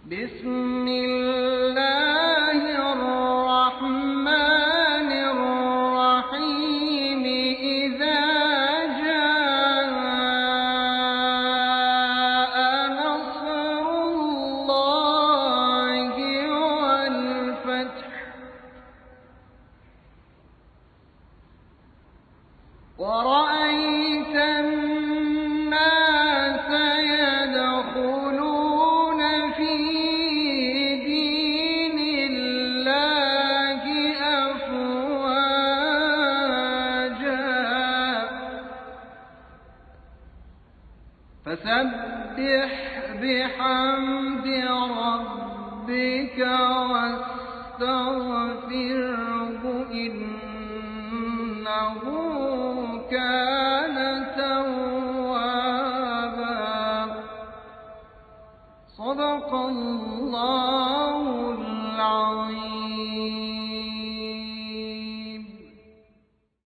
بسم الله الرحمن الرحيم إذا جاء نصر الله والفتح ورأيت الناس يدخلون في دين الله أفواجا فسبح بحمد ربك واستغفره إنه كان توابا. صدق الله العظيم.